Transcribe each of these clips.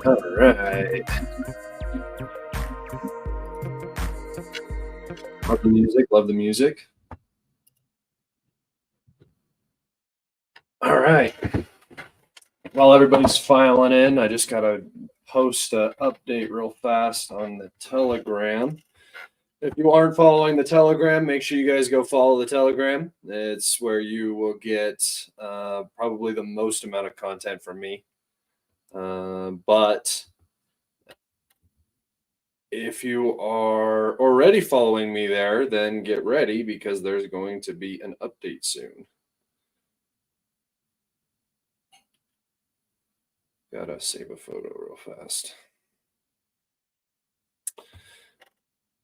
All right. Love the music. Love the music. All right. While everybody's filing in, I just got to post an update real fast on the Telegram. If you aren't following the Telegram, make sure you guys go follow the Telegram. It's where you will get probably the most amount of content from me. But if you are already following me there, then get ready because there's going to be an update soon. Gotta save a photo real fast.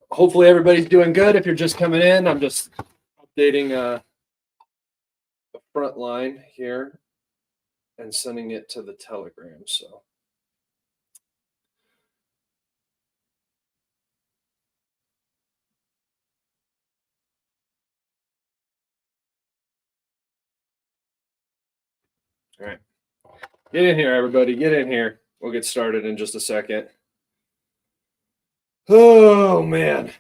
Hopefully everybody's doing good. If you're just coming in, I'm just updating the front line here and sending it to the Telegram. So all right. Get in here, everybody. Get in here. We'll get started in just a second. Oh man.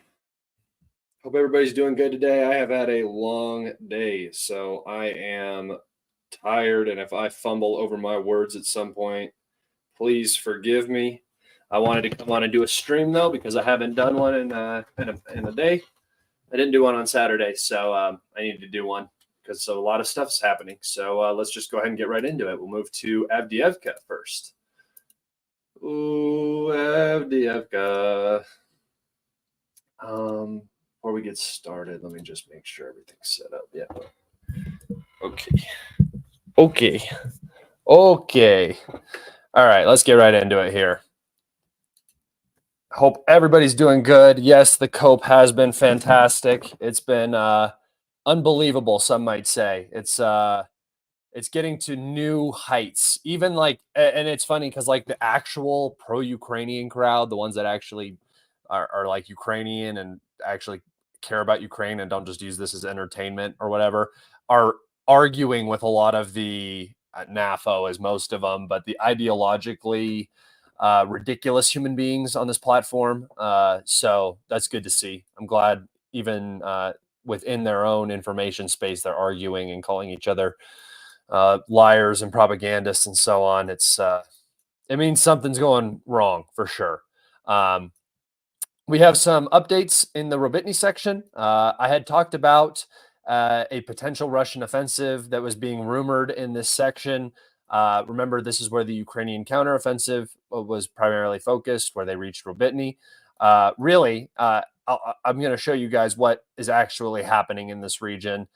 Hope everybody's doing good today. I have had a long day, so I am tired. And if I fumble over my words at some point, please forgive me. I wanted to come on and do a stream though because I haven't done one in a day. I didn't do one on Saturday, so I need to do one because a lot of stuff's happening. So let's just go ahead and get right into it. We'll move to Avdeevka first. Ooh, Avdeevka. Before we get started, let me just make sure everything's set up. Yeah. Okay. All right, let's get right into it here. Hope everybody's doing good. Yes, the cope has been fantastic. It's been unbelievable, some might say. It's getting to new heights. Even like, and it's funny because like the actual pro-Ukrainian crowd, the ones that actually are like Ukrainian and actually care about Ukraine and don't just use this as entertainment or whatever, are arguing with a lot of the NAFO as most of them, but the ideologically ridiculous human beings on this platform. So that's good to see. I'm glad even within their own information space, they're arguing and calling each other liars and propagandists and so on. It means something's going wrong for sure. We have some updates in the Robotny section. I had talked about a potential Russian offensive that was being rumored in this section. Remember, this is where the Ukrainian counteroffensive was primarily focused, where they reached Robotny. I'm going to show you guys what is actually happening in this region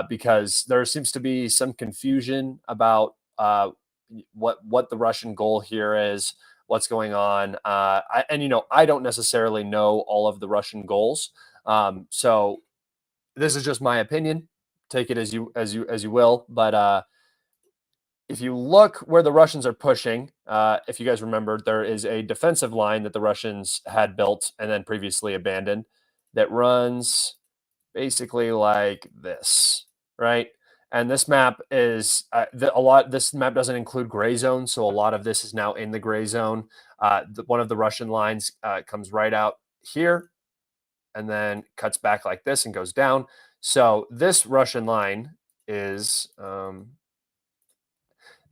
because there seems to be some confusion about what the Russian goal here is, what's going on. I don't necessarily know all of the Russian goals. So this is just my opinion. Take it as you will. But if you look where the Russians are pushing, if you guys remember, there is a defensive line that the Russians had built and then previously abandoned that runs basically like this, right? And this map is this map doesn't include gray zone, so a lot of this is now in the gray zone. One of the Russian lines comes right out here and then cuts back like this and goes down. So this Russian line is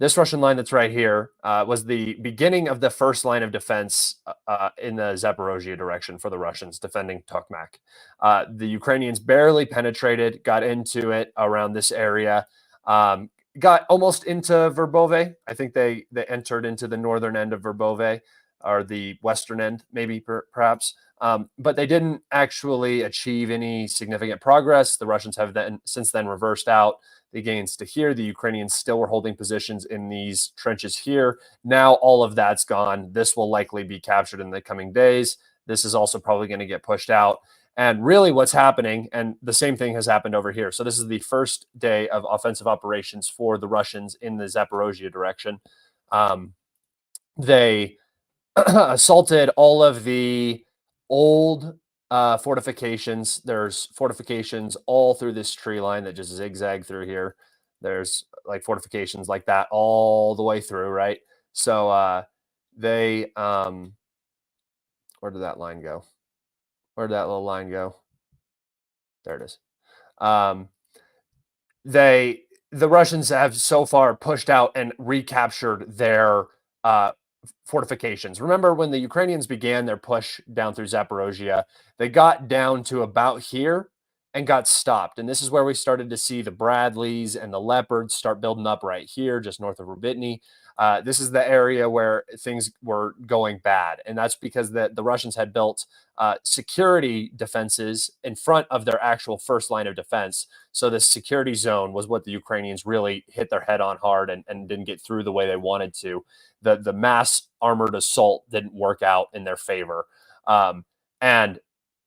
this Russian line that's right here was the beginning of the first line of defense in the Zaporozhye direction for the Russians defending Tokmak. The Ukrainians barely penetrated, got into it around this area, got almost into Verbove. I think they entered into the northern end of Verbove, or the western end, maybe perhaps. But they didn't actually achieve any significant progress. The Russians have since then reversed out. They gains to here. The Ukrainians still were holding positions in these trenches here. Now all of that's gone. This will likely be captured in the coming days. This is also probably going to get pushed out. And really what's happening, and the same thing has happened over here. So this is the first day of offensive operations for the Russians in the Zaporozhye direction. They assaulted all of the old fortifications. There's fortifications all through this tree line that just zigzag through here. There's like fortifications like that all the way through, right? So they where did that line go? Where did that little line go? There it is. Um, they the Russians have so far pushed out and recaptured their uh, fortifications. Remember when the Ukrainians began their push down through Zaporozhye, they got down to about here and got stopped. And this is where we started to see the Bradleys and the Leopards start building up right here, just north of Rubitny. This is the area where things were going bad. And that's because the Russians had built security defenses in front of their actual first line of defense. So this security zone was what the Ukrainians really hit their head on hard and didn't get through the way they wanted to. The mass armored assault didn't work out in their favor. And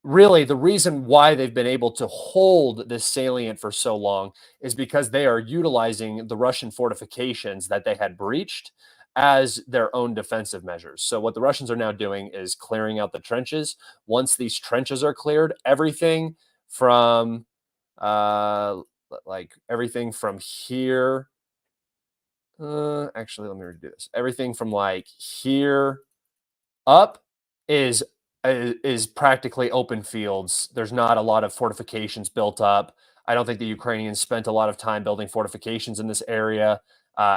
really, the reason why they've been able to hold this salient for so long is because they are utilizing the Russian fortifications that they had breached as their own defensive measures. So what the Russians are now doing is clearing out the trenches. Once these trenches are cleared, everything from like everything from here. Actually, let me redo this. Everything from like here up is is practically open fields. There's not a lot of fortifications built up. I don't think the Ukrainians spent a lot of time building fortifications in this area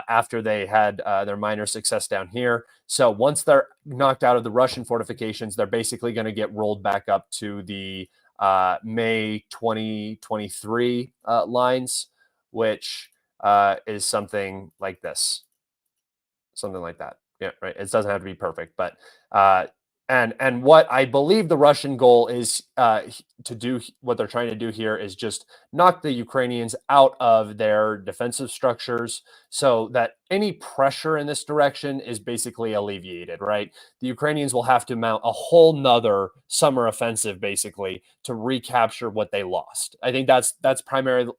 after they had their minor success down here. So once they're knocked out of the Russian fortifications, they're basically going to get rolled back up to the May 2023 lines, which is something like this, something like that. Yeah, right. It doesn't have to be perfect, but uh, and what I believe the Russian goal is to do, what they're trying to do here is just knock the Ukrainians out of their defensive structures, so that any pressure in this direction is basically alleviated. Right, the Ukrainians will have to mount a whole nother summer offensive basically to recapture what they lost. I think that's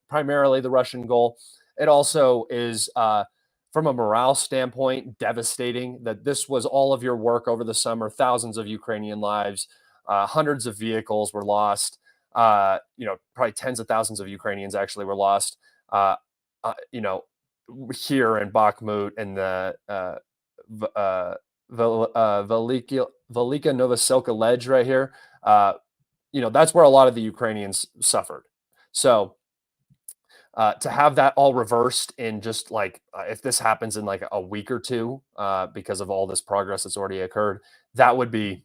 primarily the Russian goal. It also is. From a morale standpoint, devastating that this was all of your work over the summer. Thousands of Ukrainian lives, hundreds of vehicles were lost. Probably tens of thousands of Ukrainians actually were lost. Uh, Here in Bakhmut and the Velika Novoselka ledge right here. That's where a lot of the Ukrainians suffered. So to have that all reversed in just like if this happens in like a week or two because of all this progress that's already occurred, that would be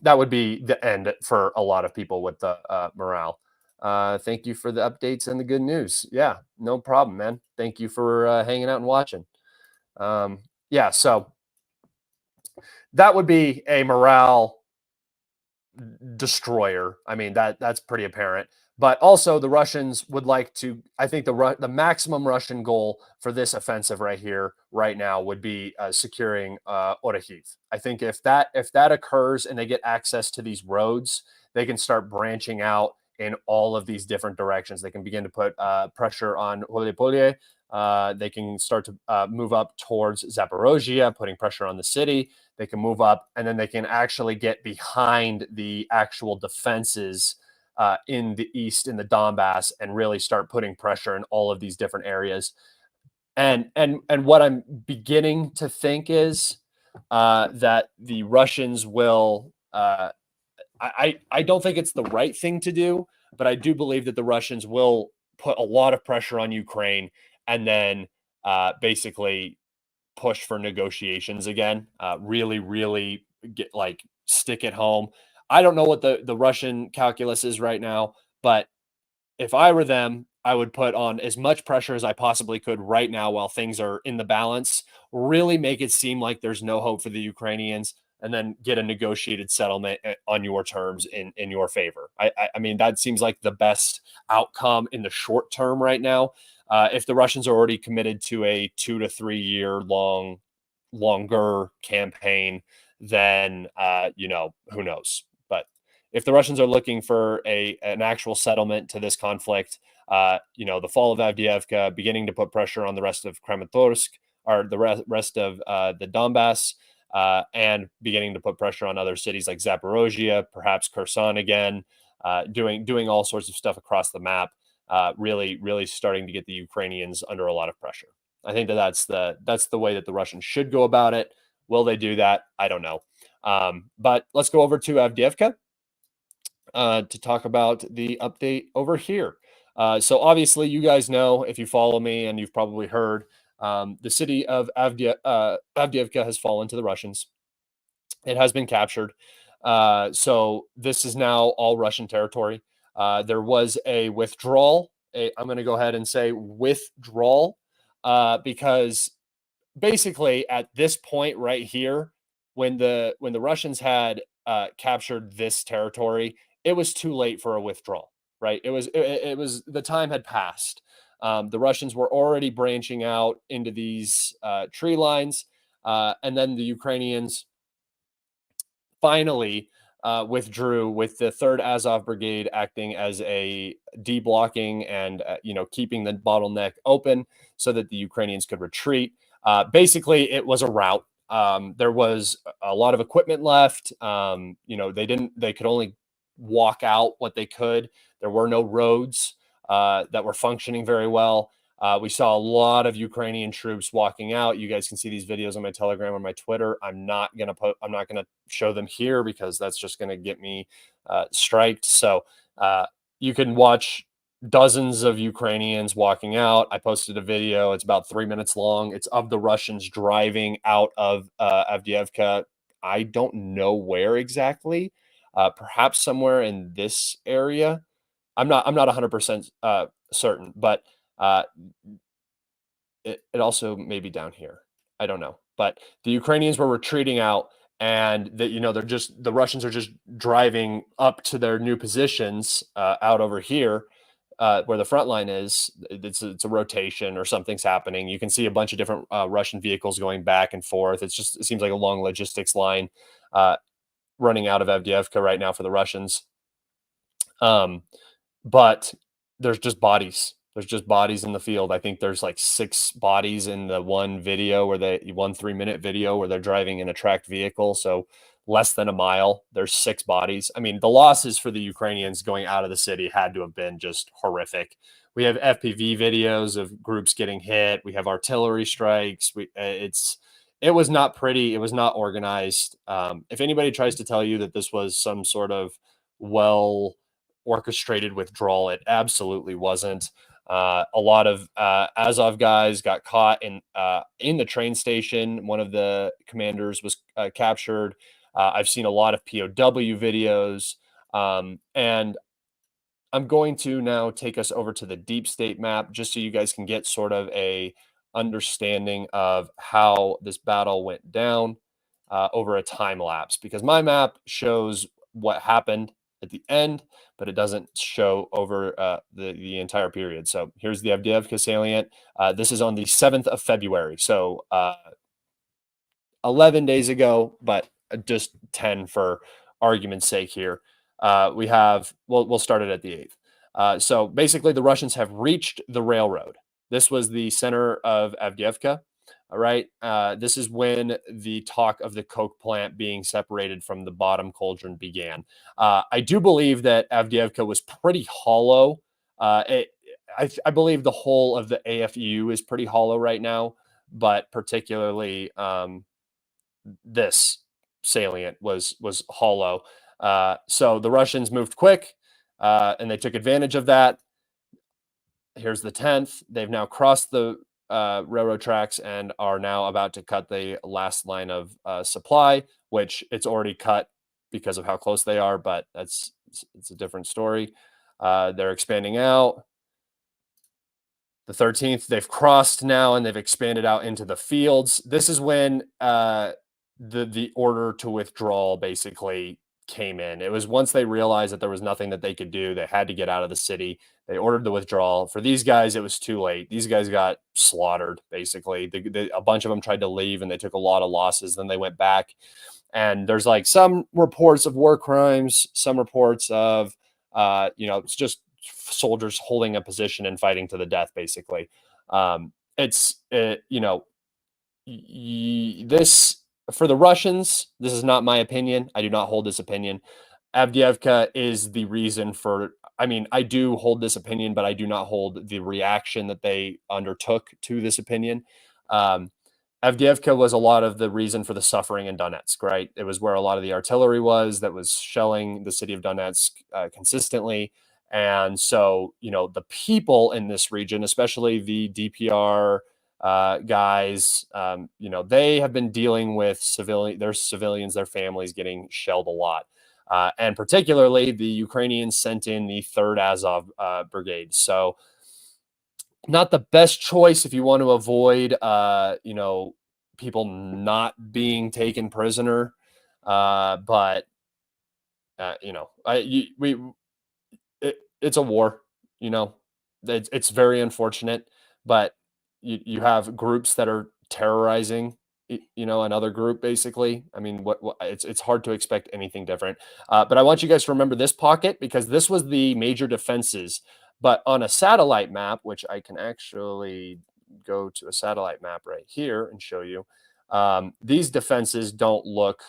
the end for a lot of people with the morale. Thank you for the updates and the good news. Yeah, no problem, man. Thank you for hanging out and watching. Yeah, so that would be a morale destroyer. I mean, that's pretty apparent. But also, the Russians would like to. I think the maximum Russian goal for this offensive right here, right now, would be securing Orikhiv. I think if that occurs and they get access to these roads, they can start branching out in all of these different directions. They can begin to put pressure on Holypolye. They can start to move up towards Zaporozhye, putting pressure on the city. They can move up, and then they can actually get behind the actual defenses in the east, in the Donbass, and really start putting pressure in all of these different areas. And what I'm beginning to think is that the Russians will. I don't think it's the right thing to do, but I do believe that the Russians will put a lot of pressure on Ukraine and then basically push for negotiations again. Really, really get like stick it home. I don't know what the Russian calculus is right now, but if I were them, I would put on as much pressure as I possibly could right now while things are in the balance. Really make it seem like there's no hope for the Ukrainians, and then get a negotiated settlement on your terms in your favor. I mean, that seems like the best outcome in the short term right now. If the Russians are already committed to a 2 to 3 year longer campaign, then who knows? But if the Russians are looking for an actual settlement to this conflict, the fall of Avdeevka, beginning to put pressure on the rest of Kramatorsk or the rest of the Donbass, and beginning to put pressure on other cities like Zaporozhye, perhaps Kherson again, doing all sorts of stuff across the map, really, really starting to get the Ukrainians under a lot of pressure. I think that's the way that the Russians should go about it. Will they do that? I don't know. But let's go over to Avdeevka to talk about the update over here. So obviously, you guys know, if you follow me, and you've probably heard, the city of Avdeevka has fallen to the Russians. It has been captured. So this is now all Russian territory. There was a withdrawal. I'm going to go ahead and say withdrawal, because basically at this point right here, when the Russians had captured this territory, it was too late for a withdrawal. Right? It was the time had passed. The Russians were already branching out into these tree lines, and then the Ukrainians finally withdrew, with the Third Azov Brigade acting as a deblocking and keeping the bottleneck open so that the Ukrainians could retreat. Basically, it was a rout. There was a lot of equipment left. They could only walk out what they could. There were no roads that were functioning very well. We saw a lot of Ukrainian troops walking out. You guys can see these videos on my Telegram or my Twitter. I'm not gonna show them here because that's just gonna get me striked. So you can watch dozens of Ukrainians walking out. I posted a video. It's about 3 minutes long. It's of the Russians driving out of Avdeevka. I don't know where exactly. Perhaps somewhere in this area. I'm not 100% certain, but uh, it also may be down here. I don't know, but the Ukrainians were retreating out, and the Russians are just driving up to their new positions out over here, where the front line is. It's a rotation, or something's happening. You can see a bunch of different Russian vehicles going back and forth. It seems like a long logistics line uh, running out of Avdeevka right now for the Russians. But there's just bodies. There's just bodies in the field. I think there's like 6 bodies in the one 3-minute video where they're driving in a tracked vehicle. So less than a mile, there's 6 bodies. I mean, the losses for the Ukrainians going out of the city had to have been just horrific. We have FPV videos of groups getting hit. We have artillery strikes. It was not pretty. It was not organized. If anybody tries to tell you that this was some sort of well orchestrated withdrawal, it absolutely wasn't. A lot of Azov guys got caught in the train station. One of the commanders was captured. I've seen a lot of POW videos, and I'm going to now take us over to the deep state map, just so you guys can get sort of a understanding of how this battle went down over a time lapse, because my map shows what happened at the end, but it doesn't show over the entire period. So here's the Avdeevka salient. This is on the 7th of February. So 11 days ago, but just 10 for argument's sake here. We'll start it at the 8th. So basically, the Russians have reached the railroad. This was the center of Avdeevka. All right. This is when the talk of the coke plant being separated from the bottom cauldron began. I do believe that Avdeevka was pretty hollow. I believe the whole of the AFU is pretty hollow right now, but particularly this salient was hollow. So the Russians moved quick, and they took advantage of that. Here's the 10th. They've now crossed the railroad tracks and are now about to cut the last line of supply, which it's already cut because of how close they are, but it's a different story. They're expanding out. The 13th, they've crossed now, and they've expanded out into the fields. This is when the order to withdraw basically came in. It was once they realized that there was nothing that they could do, they had to get out of the city. They ordered the withdrawal. For these guys, it was too late. These guys got slaughtered, basically. A bunch of them tried to leave, and they took a lot of losses. Then they went back, and there's like some reports of war crimes, some reports of, it's just soldiers holding a position and fighting to the death, basically. This, for the Russians, this is not my opinion. I do not hold this opinion. Avdeevka is the reason for I mean, I do hold this opinion, but I do not hold the reaction that they undertook to this opinion. Um, Avdeevka was a lot of the reason for the suffering in Donetsk, right? It was where a lot of the artillery was that was shelling the city of Donetsk consistently. And so, the people in this region, especially the DPR guys, they have been dealing with their civilians, their families getting shelled a lot. And particularly, the Ukrainians sent in the 3rd Azov Brigade. So, not the best choice if you want to avoid, people not being taken prisoner. But it's a war. You know, it's very unfortunate, but you have groups that are terrorizing, another group. Basically, I mean, what it's hard to expect anything different. But I want you guys to remember this pocket because this was the major defenses. But on a satellite map, which I can actually go to a satellite map right here and show you, these defenses don't look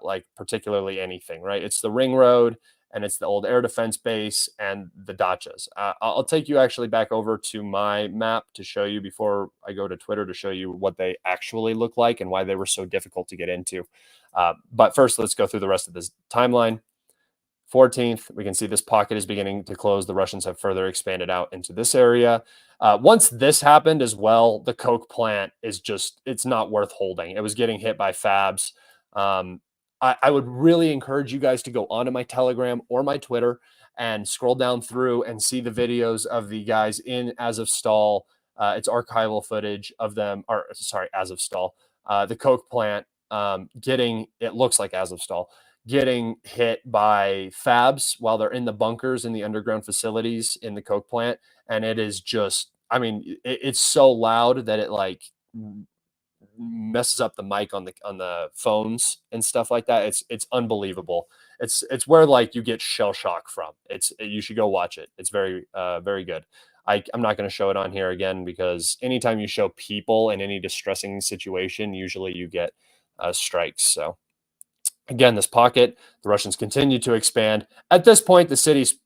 like particularly anything, right? It's the ring road and it's the old air defense base and the dachas. I'll take you actually back over to my map to show you before I go to Twitter to show you what they actually look like and why they were so difficult to get into. But first, let's go through the rest of this timeline. 14th, we can see this pocket is beginning to close. The Russians have further expanded out into this area. Once this happened as well, the coke plant it's not worth holding. It was getting hit by fabs. I would really encourage you guys to go onto my Telegram or my Twitter and scroll down through and see the videos of the guys in Azovstal. It's archival footage of them, or sorry, Azovstal, the coke plant it looks like Azovstal, getting hit by fabs while they're in the bunkers in the underground facilities in the coke plant. And it is just, I mean, it's so loud that it like messes up the mic on the phones and stuff like that. It's unbelievable. It's where like you get shell shock from. You should go watch it. It's very very good. I'm not going to show it on here again because anytime you show people in any distressing situation, usually you get strikes. So again, this pocket, the Russians continue to expand. At this point, the city's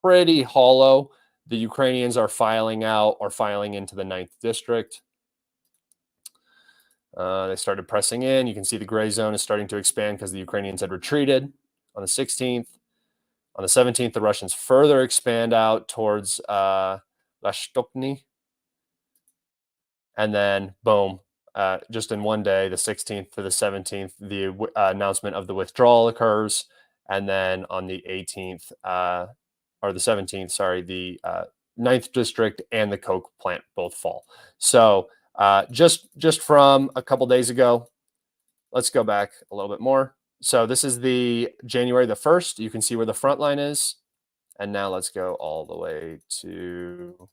pretty hollow. The Ukrainians are filing out or filing into the 9th district. They started pressing in. You can see the gray zone is starting to expand because the Ukrainians had retreated on the 16th. On the 17th, the Russians further expand out towards Lashtukny. And then, boom, just in one day, the 16th to the 17th, the announcement of the withdrawal occurs. And then on the 18th, or the 17th, sorry, the 9th district and the coke plant both fall. So just from a couple days ago, let's go back a little bit more. So this is the January the 1st. You can see where the front line is. And now let's go all the way to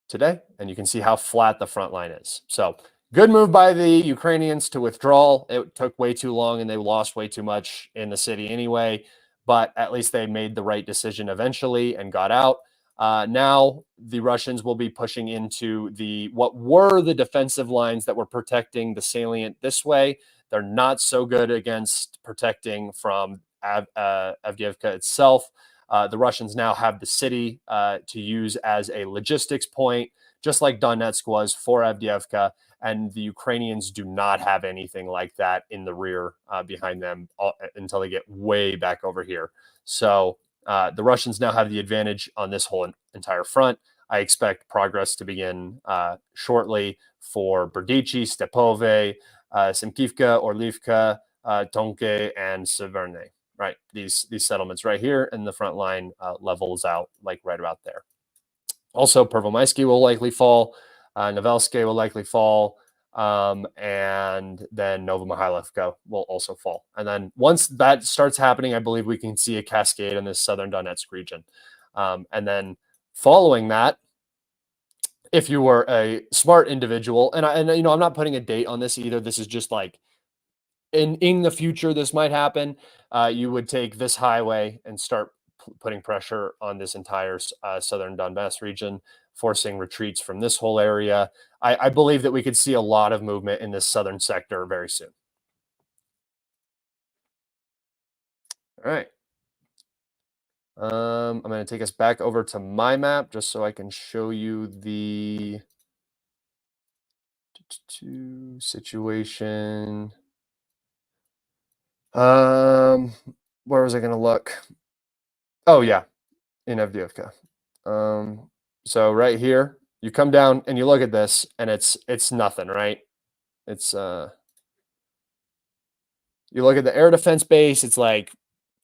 today, and you can see how flat the front line is. So good move by the Ukrainians to withdraw. It took way too long and they lost way too much in the city anyway, but at least they made the right decision eventually and got out. Now the Russians will be pushing into what were the defensive lines that were protecting the salient this way. They're not so good against protecting from Avdeevka itself. The Russians now have the city to use as a logistics point, just like Donetsk was for Avdeevka. And the Ukrainians do not have anything like that in the rear behind them until they get way back over here. So the Russians now have the advantage on this whole entire front. I expect progress to begin shortly for Berdichi, Stepove, Simkivka, Orlivka, Tonke, and Severne. Right, these settlements right here, and the front line levels out like right about there. Also, Pervomaisky will likely fall, Novelsky will likely fall, and then Novomihailovka will also fall. And then once that starts happening, I believe we can see a cascade in this southern Donetsk region. And then following that, if you were a smart individual, and I'm not putting a date on this either. This is just like in the future, this might happen. You would take this highway and start putting pressure on this entire southern Donbass region, forcing retreats from this whole area. I believe that we could see a lot of movement in this southern sector very soon. All right. I'm going to take us back over to my map just so I can show you the situation. Where was I going to look? Oh yeah, in Avdeevka. So right here, you come down and you look at this, and it's nothing, right? It's you look at the air defense base, it's like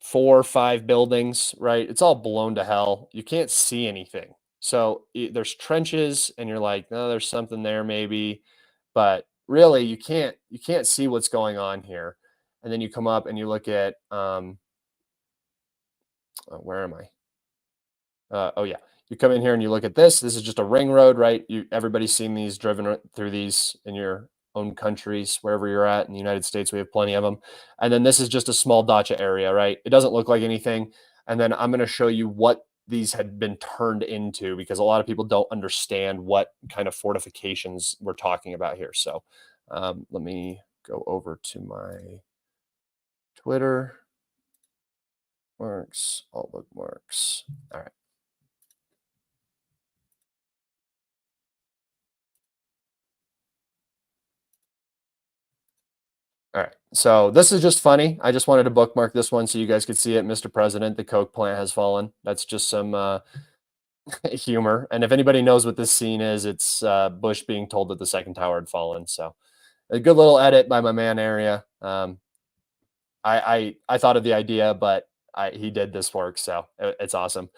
4 or 5 buildings, right? It's all blown to hell. You can't see anything. So there's trenches, and you're like, no, there's something there maybe, but really you can't see what's going on here. And then you come up and you look at where am I? Oh yeah, you come in here and you look at this. This is just a ring road, right? Everybody's seen these, driven through these in your own countries, wherever you're at. In the United States, we have plenty of them. And then this is just a small dacha area, right? It doesn't look like anything. And then I'm going to show you what these had been turned into, because a lot of people don't understand what kind of fortifications we're talking about here. So let me go over to my Twitter. Marks, all bookmarks. All right. All right. So this is just funny. I just wanted to bookmark this one so you guys could see it. Mr. President, the Coke plant has fallen. That's just some humor. And if anybody knows what this scene is, it's Bush being told that the second tower had fallen. So a good little edit by my man Area. I thought of the idea, but he did this work, so it's awesome.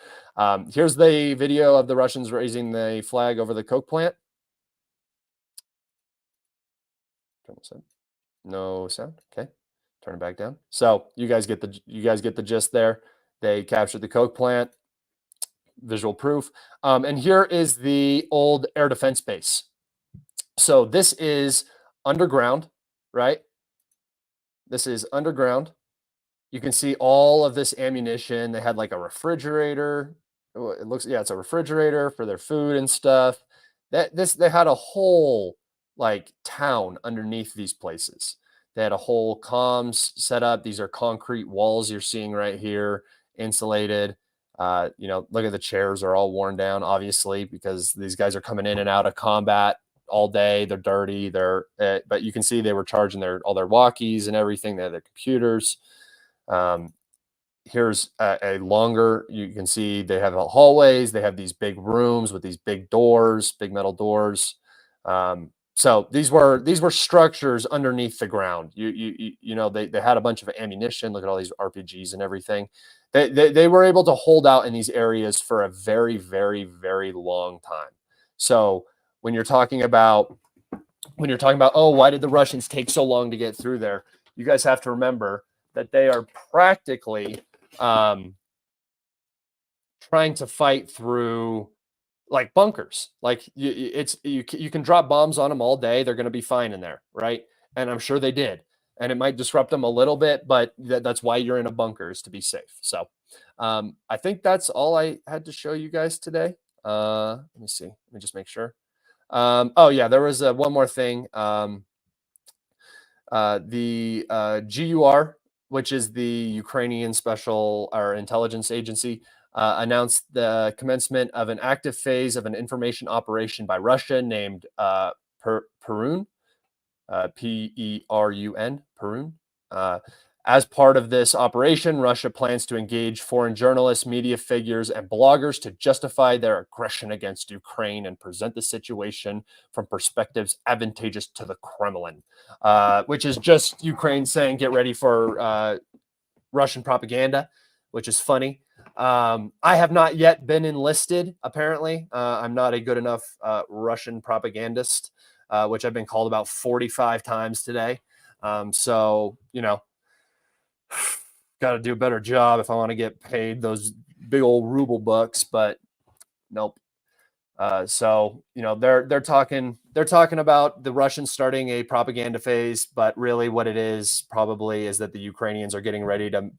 Here's the video of the Russians raising the flag over the Coke plant. Turn this on. No sound. Okay, turn it back down. So you guys get the gist there. They captured the Coke plant. Visual proof. And here is the old air defense base. So this is underground, right? This is underground. You can see all of this ammunition. They had like a refrigerator. It looks, yeah, it's a refrigerator for their food and stuff. They had a whole like town underneath these places. They had a whole comms set up. These are concrete walls you're seeing right here, insulated. Look at the chairs are all worn down, obviously, because these guys are coming in and out of combat all day. They're dirty. But you can see they were charging all their walkies and everything. They had their computers. Here's a longer, you can see they have hallways. They have these big rooms with these big doors, big metal doors. So these were structures underneath the ground. They had a bunch of ammunition. Look at all these RPGs and everything. They were able to hold out in these areas for a very, very, very long time. So when you're talking about, oh, why did the Russians take so long to get through there? You guys have to remember that they are practically trying to fight through like bunkers. Like you can drop bombs on them all day. They're going to be fine in there, right? And I'm sure they did. And it might disrupt them a little bit, but that's why you're in a bunker, is to be safe. So I think that's all I had to show you guys today. Let me see. Let me just make sure. Oh yeah, there was one more thing. The GUR, which is the Ukrainian Special or Intelligence Agency, announced the commencement of an active phase of an information operation by Russia named Perun, Perun, Perun. As part of this operation, Russia plans to engage foreign journalists, media figures, and bloggers to justify their aggression against Ukraine and present the situation from perspectives advantageous to the Kremlin, which is just Ukraine saying, get ready for Russian propaganda, which is funny. I have not yet been enlisted, apparently. I'm not a good enough Russian propagandist, which I've been called about 45 times today. So, got to do a better job if I want to get paid those big old ruble bucks, but nope. So they're talking about the Russians starting a propaganda phase, but really what it is probably is that the Ukrainians are getting ready to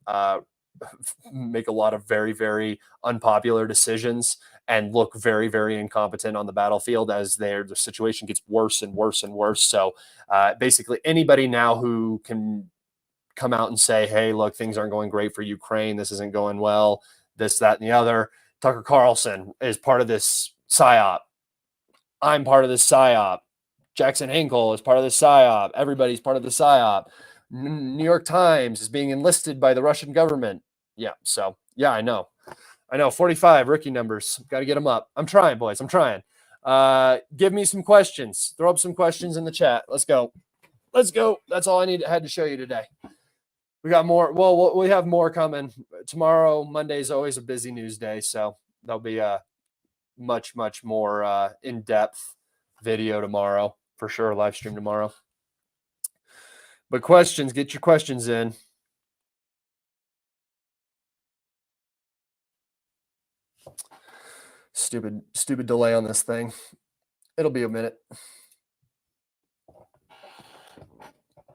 make a lot of very, very unpopular decisions and look very, very incompetent on the battlefield as the situation gets worse and worse and worse. So basically anybody now who can come out and say, hey, look, things aren't going great for Ukraine, this isn't going well, this, that, and the other. Tucker Carlson is part of this psyop. I'm part of this psyop. Jackson Hinkle is part of the psyop. Everybody's part of the psyop. New York Times is being enlisted by the Russian government. Yeah, so yeah, I know. 45 rookie numbers. Got to get them up. I'm trying, boys. I'm trying. Give me some questions. Throw up some questions in the chat. Let's go. That's all I had to show you today. We got more. Well, we have more coming tomorrow. Monday is always a busy news day, so there'll be a much more in-depth video tomorrow for sure. Live stream tomorrow. But questions, get your questions in. Stupid delay on this thing. It'll be a minute.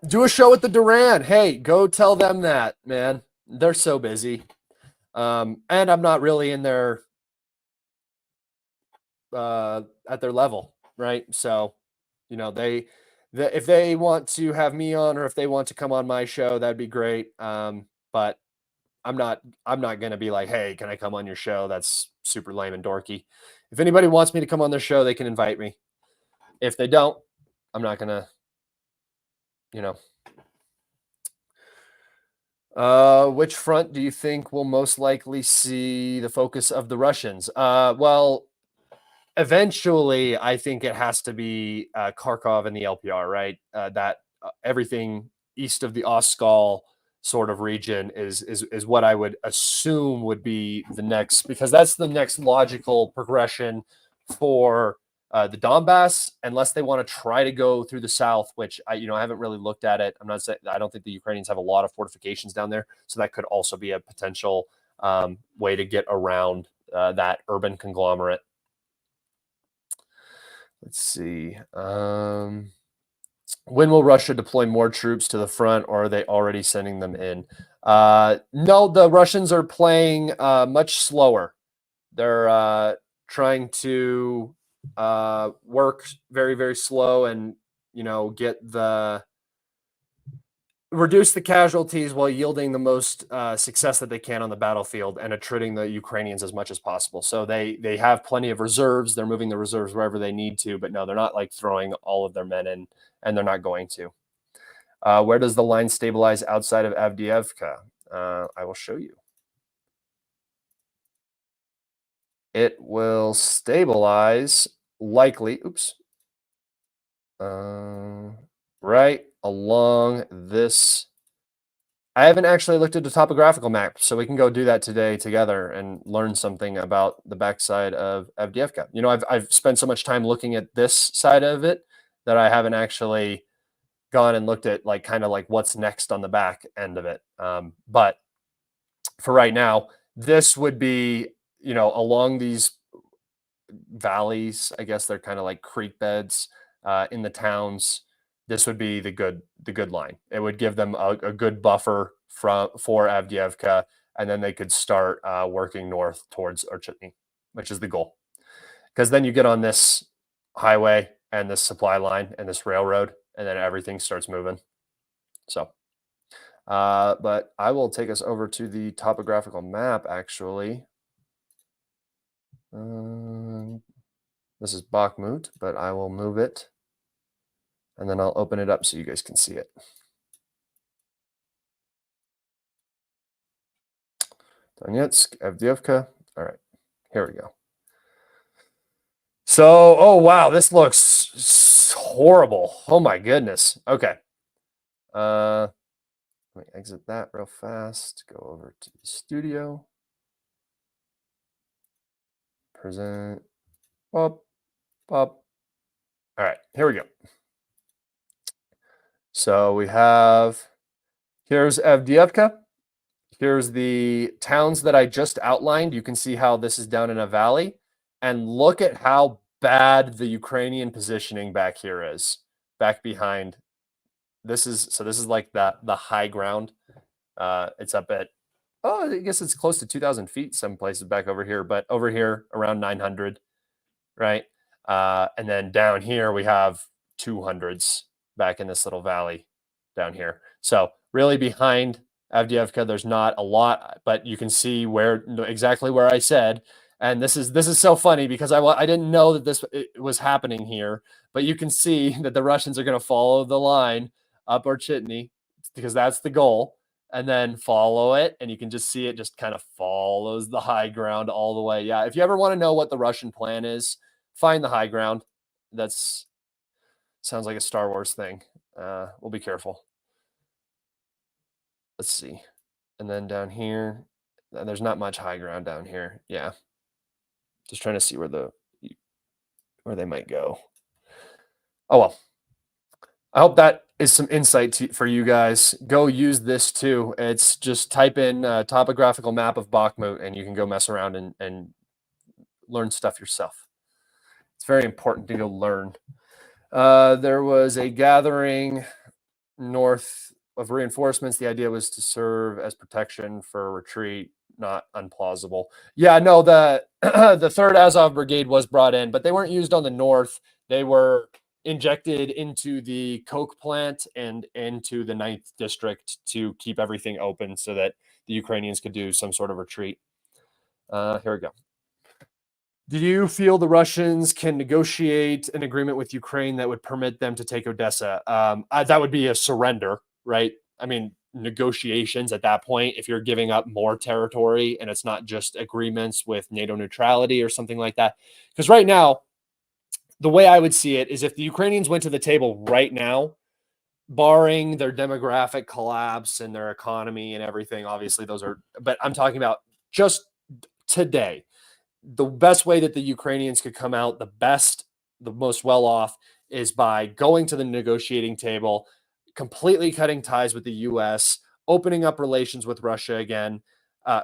Do a show with the Duran. Hey, go tell them that, man. They're so busy. And I'm not really in their at their level, right? So, you know, if they want to have me on, or if they want to come on my show, that'd be great. But I'm not going to be like, hey, can I come on your show? That's super lame and dorky. If anybody wants me to come on their show, they can invite me. If they don't, I'm not going to, you know. Which front do you think will most likely see the focus of the Russians? Well, eventually, I think it has to be Kharkov and the LPR, right? That everything east of the Oskol sort of region is what I would assume would be the next, because that's the next logical progression for the Donbass, unless they want to try to go through the south, which I haven't really looked at it. I'm not saying, I don't think the Ukrainians have a lot of fortifications down there, so that could also be a potential way to get around that urban conglomerate. Let's see. When will Russia deploy more troops to the front, or are they already sending them in? No, the Russians are playing much slower. They're trying to work very, very slow and, reduce the casualties while yielding the most success that they can on the battlefield and attriting the Ukrainians as much as possible. So they have plenty of reserves. They're moving the reserves wherever they need to, but no, they're not like throwing all of their men in, and they're not going to. Where does the line stabilize outside of Avdeevka? I will show you. It will stabilize likely, right along this. I haven't actually looked at the topographical map, so we can go do that today together and learn something about the backside of Avdeevka. I've spent so much time looking at this side of it that I haven't actually gone and looked at kind of what's next on the back end of it. But for right now, this would be, along these valleys, I guess they're kind of like creek beds in the towns. This would be the good line. It would give them a good buffer for Avdeevka, and then they could start working north towards Orchitny, which is the goal. Because then you get on this highway and this supply line and this railroad, and then everything starts moving. So, but I will take us over to the topographical map, actually. This is Bakhmut, but I will move it, and then I'll open it up so you guys can see it. Donetsk, Avdeevka. All right, here we go. So, oh wow, this looks horrible. Oh my goodness. Okay. Let me exit that real fast. Go over to the studio. Present. Pop. All right, here we go. So we have, here's Avdeevka. Here's the towns that I just outlined. You can see how this is down in a valley. And look at how bad the Ukrainian positioning back here is. Back behind. This is like the high ground. It's up at, I guess it's close to 2,000 feet some places back over here. But over here, around 900, right? And then down here, we have 200s back in this little valley down here. So really behind Avdeevka, there's not a lot, but you can see exactly where I said. And this is so funny because I didn't know that it was happening here, but you can see that the Russians are going to follow the line up Orchitny because that's the goal, and then follow it, and you can just see it just kind of follows the high ground all the way. Yeah, if you ever want to know what the Russian plan is, find the high ground. That's sounds like a Star Wars thing. We'll be careful. Let's see. And then down here, there's not much high ground down here. Yeah. Just trying to see where they might go. Oh well. I hope that is some insight for you guys. Go use this too. It's just type in topographical map of Bakhmut and you can go mess around and learn stuff yourself. It's very important to go learn. There was a gathering north of reinforcements. The idea was to serve as protection for a retreat, not unplausible. Yeah, no, the the 3rd Azov Brigade was brought in, but they weren't used on the north. They were injected into the coke plant and into the 9th district to keep everything open so that the Ukrainians could do some sort of retreat. Here we go. Do you feel the Russians can negotiate an agreement with Ukraine that would permit them to take Odessa? That would be a surrender, right? I mean, negotiations at that point, if you're giving up more territory and it's not just agreements with NATO neutrality or something like that. Because right now, the way I would see it is if the Ukrainians went to the table right now, barring their demographic collapse and their economy and everything, obviously those are, but I'm talking about just today. The best way that the Ukrainians could come out the most well off is by going to the negotiating table, completely cutting ties with the US, opening up relations with Russia again,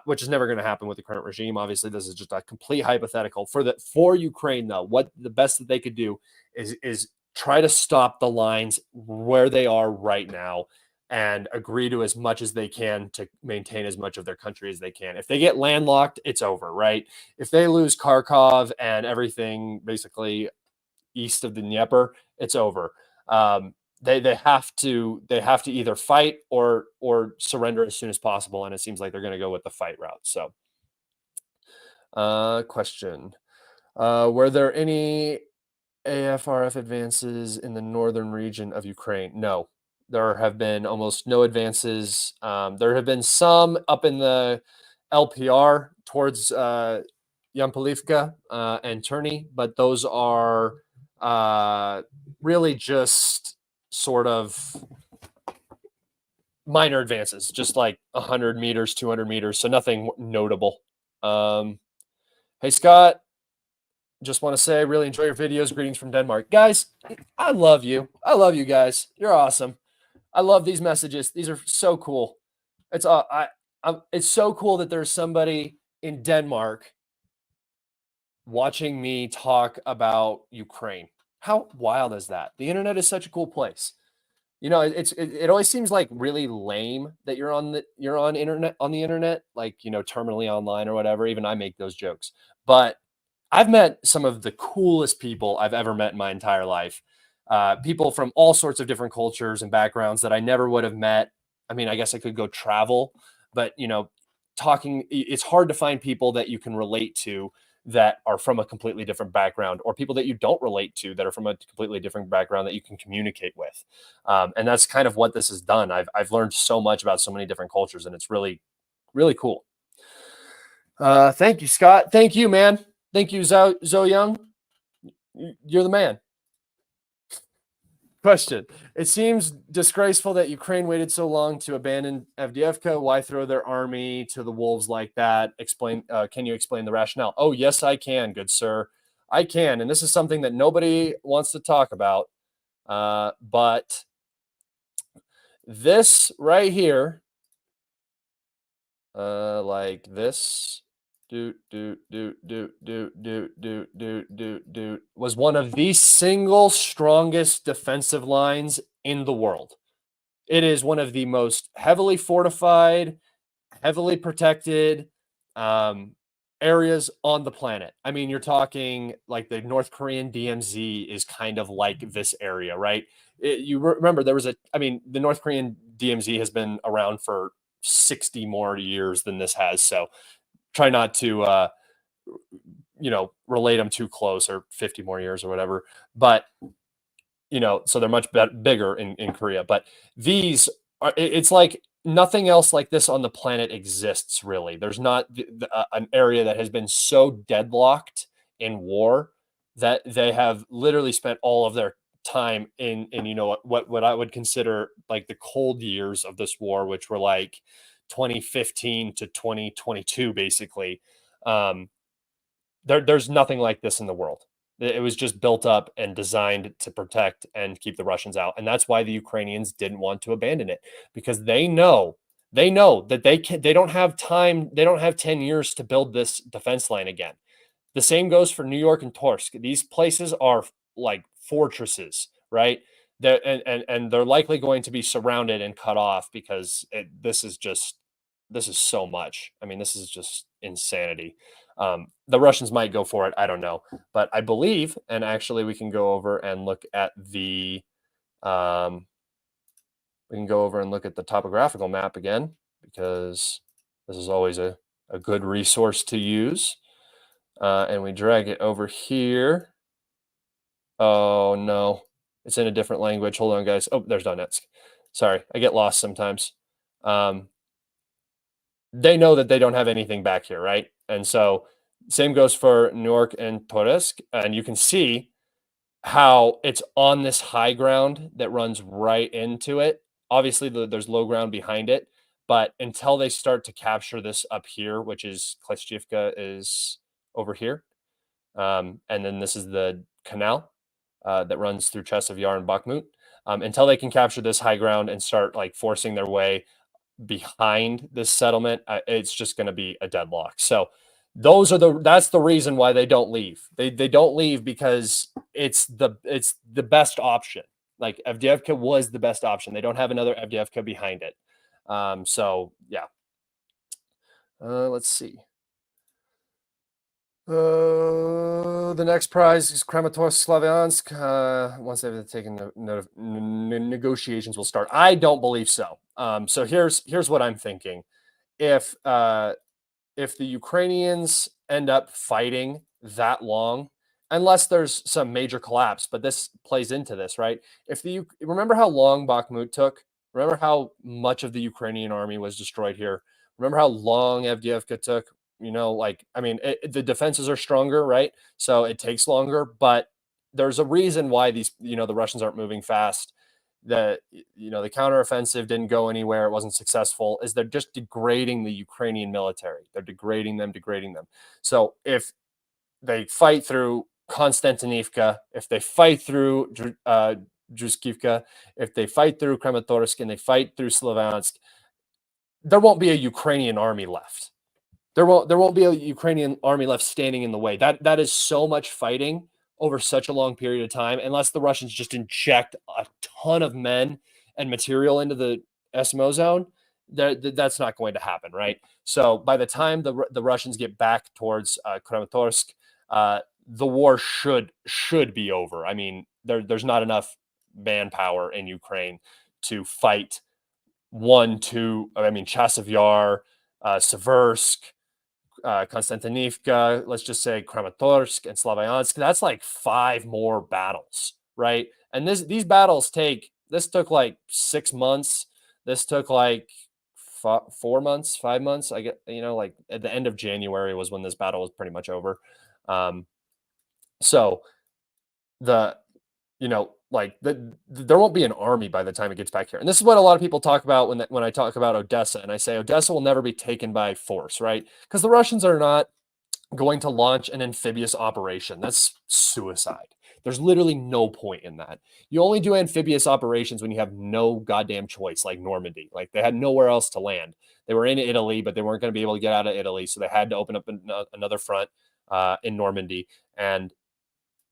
which is never going to happen with the current regime. Obviously, this is just a complete hypothetical. For Ukraine, though, what the best that they could do is try to stop the lines where they are right now and agree to as much as they can to maintain as much of their country as they can. If they get landlocked, it's over, right? If they lose Kharkov and everything basically east of the Dnieper, it's over. They have to either fight or surrender as soon as possible, and it seems like they're going to go with the fight route. So, question: were there any AFRF advances in the northern region of Ukraine? No, there have been almost no advances. There have been some up in the LPR towards Yampolivka and Turney, but those are really just sort of minor advances, just like 100 meters, 200 meters, so nothing notable. Hey, Scott. Just want to say, really enjoy your videos. Greetings from Denmark. Guys, I love you. I love you guys. You're awesome. I love these messages. These are so cool. It's so cool that there's somebody in Denmark watching me talk about Ukraine. How wild is that? The internet is such a cool place. You know, it always seems like really lame that you're on the internet, like, you know, terminally online or whatever. Even I make those jokes. But I've met some of the coolest people I've ever met in my entire life. People from all sorts of different cultures and backgrounds that I never would have met. I mean, I guess I could go travel, but, you know, it's hard to find people that you can relate to that are from a completely different background, or people that you don't relate to that are from a completely different background that you can communicate with. And that's kind of what this has done. I've learned so much about so many different cultures, and it's really, really cool. Thank you, Scott. Thank you, man. Thank you, Zo Young. You're the man. Question: it seems disgraceful that Ukraine waited so long to abandon Avdeevka. Why throw their army to the wolves like that? Can you explain the rationale? Oh, yes, I can, good sir. I can, and this is something that nobody wants to talk about. But this right here, like this, was one of the single strongest defensive lines in the world. It is one of the most heavily fortified, heavily protected areas on the planet. I mean, you're talking like the North Korean DMZ is kind of like this area, right? You remember the North Korean DMZ has been around for 60 more years than this has. So try not to, relate them too close, or 50 more years or whatever. But, so they're much bigger in Korea. But these are, it's like nothing else like this on the planet exists, really. There's not an area that has been so deadlocked in war that they have literally spent all of their time in what I would consider like the cold years of this war, which were like 2015 to 2022, basically. Um, there's nothing like this in the world. It was just built up and designed to protect and keep the Russians out. And that's why the Ukrainians didn't want to abandon it, because they know that they don't have time. They don't have 10 years to build this defense line again. The same goes for New York and Torsk. These places are like fortresses, right? And they're likely going to be surrounded and cut off, because this is so much. I mean, this is just insanity. The Russians might go for it. I don't know, but I believe, and actually, we can go over and look at the topographical map again, because this is always a good resource to use. And we drag it over here. Oh no, it's in a different language. Hold on, guys. Oh, there's Donetsk. Sorry, I get lost sometimes. They know that they don't have anything back here, right? And so same goes for Newark and Torsk. And you can see how it's on this high ground that runs right into it. Obviously, there's low ground behind it, but until they start to capture this up here, which is Klishchivka is over here. And then this is the canal that runs through Chasiv Yar and Bakhmut. Until they can capture this high ground and start like forcing their way behind this settlement, it's just going to be a deadlock. So that's the reason why they don't leave. They don't leave because it's the best option. Like Avdeevka was the best option. They don't have another Avdeevka behind it. So yeah. Let's see. The next prize is Kramatorsk Slavyansk. Once they've taken note of negotiations will start. I don't believe so. So here's what I'm thinking. If the Ukrainians end up fighting that long, unless there's some major collapse, but this plays into this, right? Remember how long Bakhmut took? Remember how much of the Ukrainian army was destroyed here? Remember how long Avdeevka took? The defenses are stronger, right? So it takes longer, but there's a reason why the Russians aren't moving fast. The counteroffensive didn't go anywhere. It wasn't successful. Is they're just degrading the Ukrainian military. They're degrading them. So if they fight through Konstantinivka, if they fight through Druskivka, if they fight through Kramatorsk, and they fight through Slavyansk, there won't be a Ukrainian army left. There won't be a Ukrainian army left standing in the way. That is so much fighting over such a long period of time, unless the Russians just inject a ton of men and material into the SMO zone. That's not going to happen, right? So by the time the Russians get back towards Kramatorsk, the war should be over. I mean, there's not enough manpower in Ukraine to fight Chasiv Yar, Seversk, Konstantinivka, let's just say Kramatorsk and Slavyansk. That's like 5 more battles, right? And these battles took like 6 months. This took like 4 months, 5 months. I get, like at the end of January was when this battle was pretty much over. So there won't be an army by the time it gets back here. And this is what a lot of people talk about when I talk about Odessa, and I say Odessa will never be taken by force, right? Because the Russians are not going to launch an amphibious operation. That's suicide. There's literally no point in that. You only do amphibious operations when you have no goddamn choice, like Normandy. Like they had nowhere else to land. They were in Italy, but they weren't going to be able to get out of Italy, so they had to open up another front in Normandy. And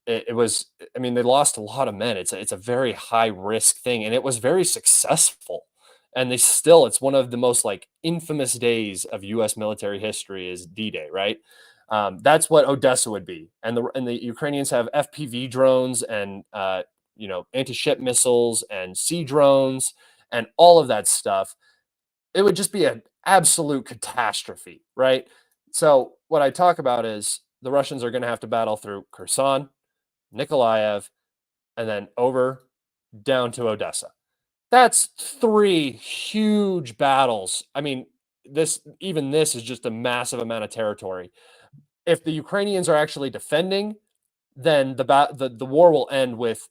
it was, they lost a lot of men. It's a very high risk thing, and it was very successful. And it's one of the most like infamous days of U.S. military history is D-Day, right? That's what Odessa would be. And the Ukrainians have FPV drones and anti-ship missiles and sea drones and all of that stuff. it would just be an absolute catastrophe, right? So what I talk about is the Russians are going to have to battle through Kherson, Nikolaev, and then over down to Odessa. That's three huge battles. I mean, this is just a massive amount of territory. If the Ukrainians are actually defending, then the war will end with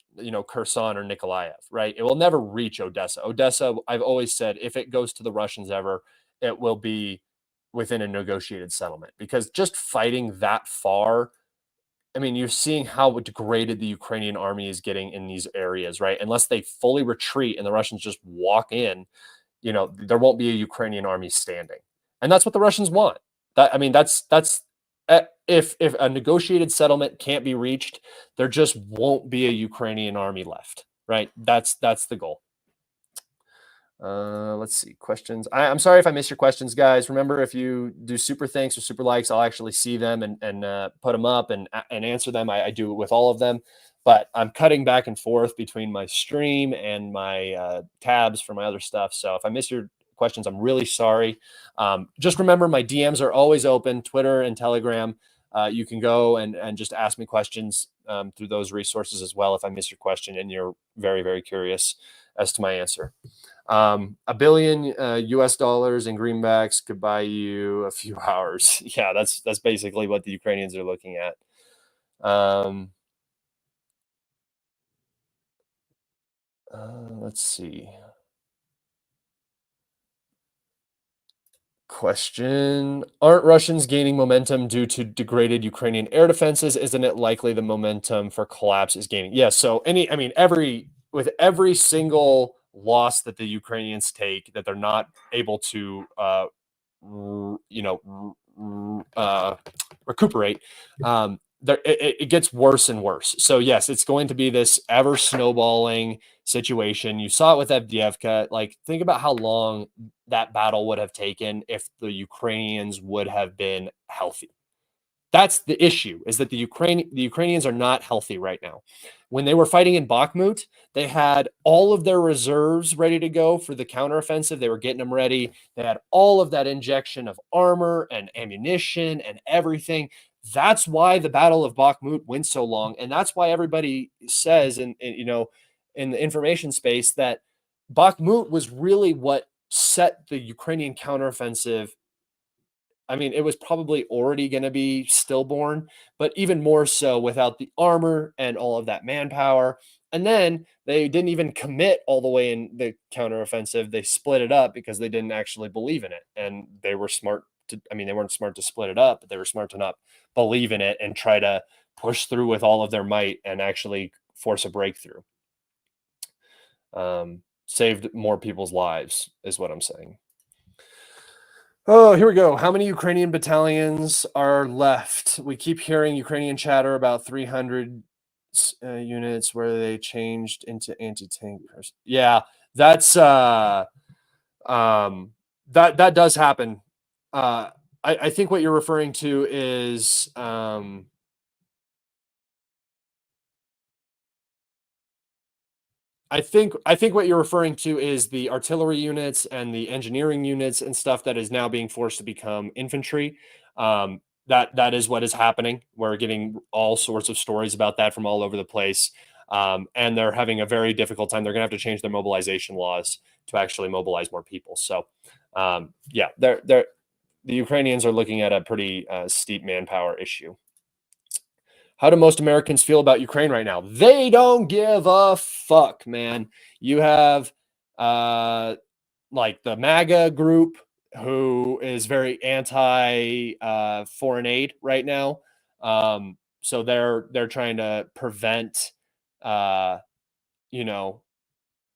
Kherson or Nikolaev, right? It will never reach Odessa. Odessa, I've always said, if it goes to the Russians ever, it will be within a negotiated settlement because just fighting that far. I mean, you're seeing how degraded the Ukrainian army is getting in these areas, right? Unless they fully retreat and the Russians just walk in, there won't be a Ukrainian army standing, and that's what the Russians want. That I mean, that's if a negotiated settlement can't be reached, there just won't be a Ukrainian army left, right? That's the goal. Let's see questions. I'm sorry if I missed your questions, guys. Remember, if you do super thanks or super likes, I'll actually see them and put them up and answer them. I do it with all of them, but I'm cutting back and forth between my stream and my tabs for my other stuff. So if I miss your questions, I'm really sorry. Just remember, my DMs are always open, Twitter and Telegram. You can go and just ask me questions through those resources as well if I miss your question and you're very, very curious as to my answer. $1 billion US dollars in greenbacks could buy you a few hours. Yeah, that's basically what the Ukrainians are looking at. Let's see. Question: aren't Russians gaining momentum due to degraded Ukrainian air defenses? Isn't it likely the momentum for collapse is gaining? Yeah. So with every single loss that the Ukrainians take, that they're not able to, recuperate, it gets worse and worse. So yes, it's going to be this ever snowballing situation. You saw it with Avdeevka. Like, think about how long that battle would have taken if the Ukrainians would have been healthy. That's the issue, is that the Ukrainians are not healthy right now. When they were fighting in Bakhmut, they had all of their reserves ready to go for the counteroffensive. They were getting them ready. They had all of that injection of armor and ammunition and everything. That's why the Battle of Bakhmut went so long, and that's why everybody says in the information space that Bakhmut was really what set the Ukrainian counteroffensive. I mean, it was probably already going to be stillborn, but even more so without the armor and all of that manpower. And then they didn't even commit all the way in the counteroffensive. They split it up because they didn't actually believe in it. And they were smart they weren't smart to split it up, but they were smart to not believe in it and try to push through with all of their might and actually force a breakthrough. Saved more people's lives, is what I'm saying. Oh, here we go. How many Ukrainian battalions are left? We keep hearing Ukrainian chatter about 300 units where they changed into anti-tank. Yeah, that's that does happen. I think what you're referring to is I think what you're referring to is the artillery units and the engineering units and stuff that is now being forced to become infantry. That is what is happening. We're getting all sorts of stories about that from all over the place, and they're having a very difficult time. They're going to have to change their mobilization laws to actually mobilize more people. So, yeah, the Ukrainians are looking at a pretty steep manpower issue. How do most Americans feel about Ukraine right now? They don't give a fuck, man. You have like the MAGA group who is very anti foreign aid right now. So they're trying to prevent you know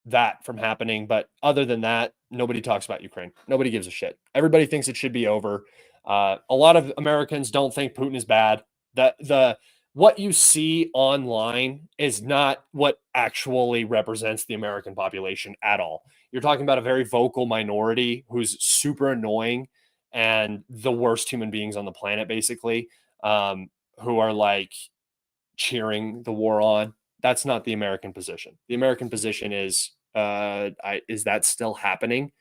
that from happening. But other than that, nobody talks about Ukraine. Nobody gives a shit. Everybody thinks it should be over. A lot of Americans don't think Putin is bad. The what you see online is not what actually represents the American population at all. You're talking about a very vocal minority who's super annoying and the worst human beings on the planet, basically, who are like cheering the war on. That's not the American position. The American position is that still happening?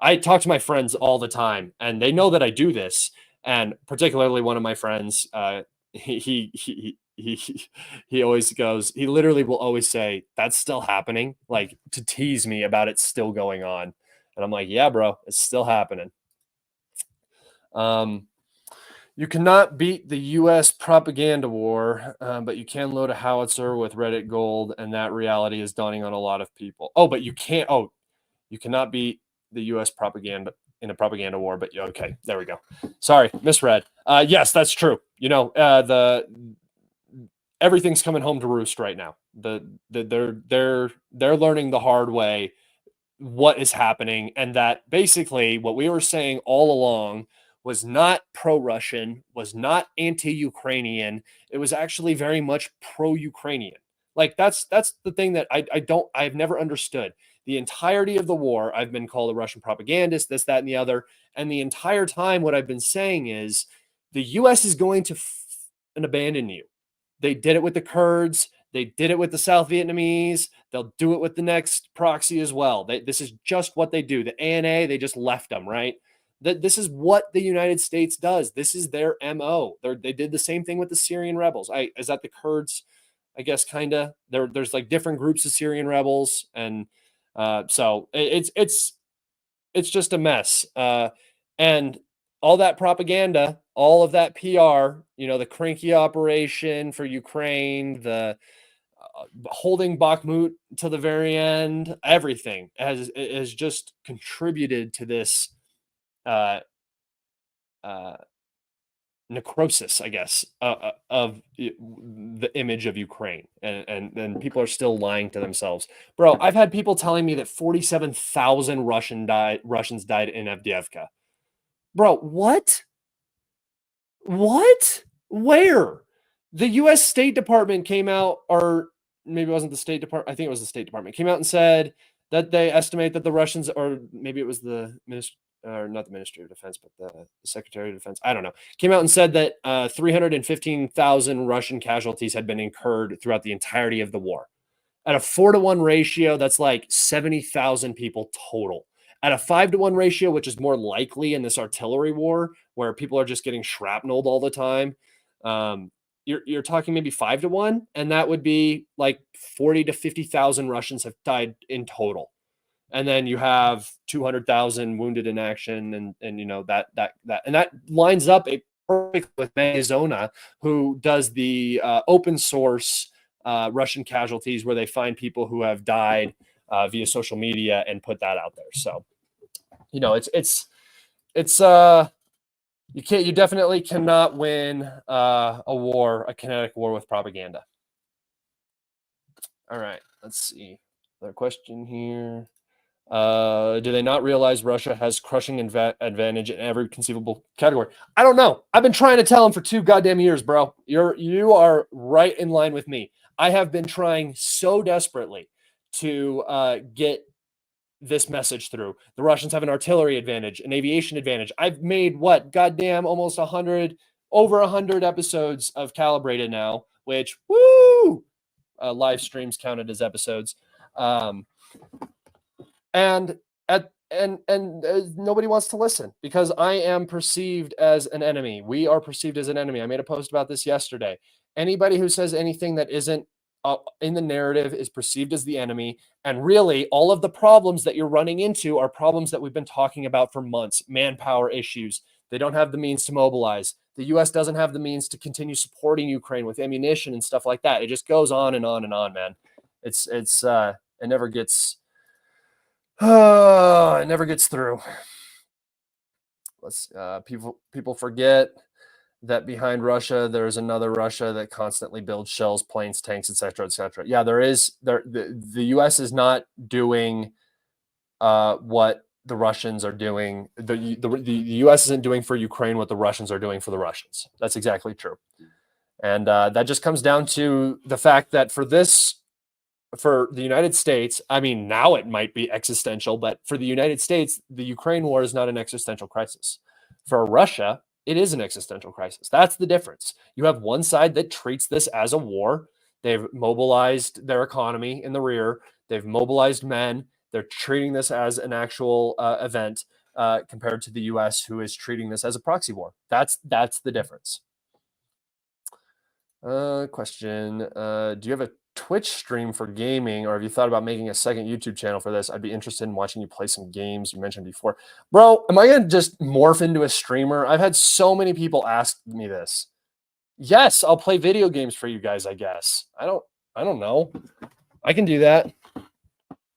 I talk to my friends all the time, and they know that I do this. And particularly one of my friends, he always goes. He literally will always say, "That's still happening," like to tease me about it still going on. And I'm like, "Yeah, bro, it's still happening." Um, you cannot beat the U.S. propaganda war, but you can load a howitzer with Reddit gold, and that reality is dawning on a lot of people. Oh, but you can't. Oh, you cannot beat the U.S. propaganda in a propaganda war. But okay, there we go. Sorry, misread. Yes, that's true. The everything's coming home to roost right now. They're learning the hard way what is happening, and that basically what we were saying all along was not pro-Russian, was not anti-Ukrainian. It was actually very much pro-Ukrainian. Like that's the thing that I've never understood. The entirety of the war, I've been called a Russian propagandist, this, that, and the other. And the entire time, what I've been saying is the US is going to and abandon you. They did it with the Kurds. They did it with the South Vietnamese. They'll do it with the next proxy as well. This is just what they do. The ANA, they just left them, right? This is what the United States does. This is their MO. They did the same thing with the Syrian rebels. Is that the Kurds? I guess kind of. There's like different groups of Syrian rebels, and so it's just a mess. And all that propaganda, all of that PR, the cranky operation for Ukraine, the holding Bakhmut to the very end, everything has just contributed to this necrosis, I guess, of the image of Ukraine, and people are still lying to themselves, bro. I've had people telling me that 47,000 Russians died in Avdeevka, bro. What? Where? The U.S. State Department came out, or maybe it wasn't the State Department. I think it was the State Department came out and said that they estimate that the Russians, or maybe it was the minister, or not the Ministry of Defense, but the Secretary of Defense, I don't know, came out and said that 315,000 Russian casualties had been incurred throughout the entirety of the war. At a 4-to-1 ratio, that's like 70,000 people total. At a 5-to-1 ratio, which is more likely in this artillery war, where people are just getting shrapnelled all the time, you're talking maybe 5-to-1, and that would be like 40 to 50,000 Russians have died in total. And then you have 200,000 wounded in action, and that lines up perfectly with Arizona, who does the open source Russian casualties, where they find people who have died via social media and put that out there. So, you definitely cannot win a kinetic war with propaganda. All right, let's see. Another question here. Do they not realize Russia has crushing advantage in every conceivable category? I don't know. I've been trying to tell them for 2 goddamn years, bro. You are right in line with me. I have been trying so desperately to get this message through. The Russians have an artillery advantage, an aviation advantage. I've made almost 100, over 100 episodes of Kalibrated now, which live streams counted as episodes. And nobody wants to listen because I am perceived as an enemy. We are perceived as an enemy. I made a post about this yesterday. Anybody who says anything that isn't in the narrative is perceived as the enemy. And really, all of the problems that you're running into are problems that we've been talking about for months. Manpower issues. They don't have the means to mobilize. The U.S. doesn't have the means to continue supporting Ukraine with ammunition and stuff like that. It just goes on and on and on, man. It never gets... it never gets through. People forget that behind Russia, there's another Russia that constantly builds shells, planes, tanks, etc., etc. Yeah, there is. The U.S. is not doing what the Russians are doing. The U.S. isn't doing for Ukraine what the Russians are doing for the Russians. That's exactly true. And that just comes down to the fact that for the United States, I mean, now it might be existential, but for the United States, the Ukraine war is not an existential crisis. For Russia, it is an existential crisis. That's the difference. You have one side that treats this as a war. They've mobilized their economy in the rear. They've mobilized men. They're treating this as an actual event compared to the U.S., who is treating this as a proxy war. That's the difference. Question. Do you have a Twitch stream for gaming, or have you thought about making a second YouTube channel for this? I'd be interested in watching you play some games you mentioned before. Bro, am I going to just morph into a streamer? I've had so many people ask me this. Yes, I'll play video games for you guys, I guess. I don't know. I can do that a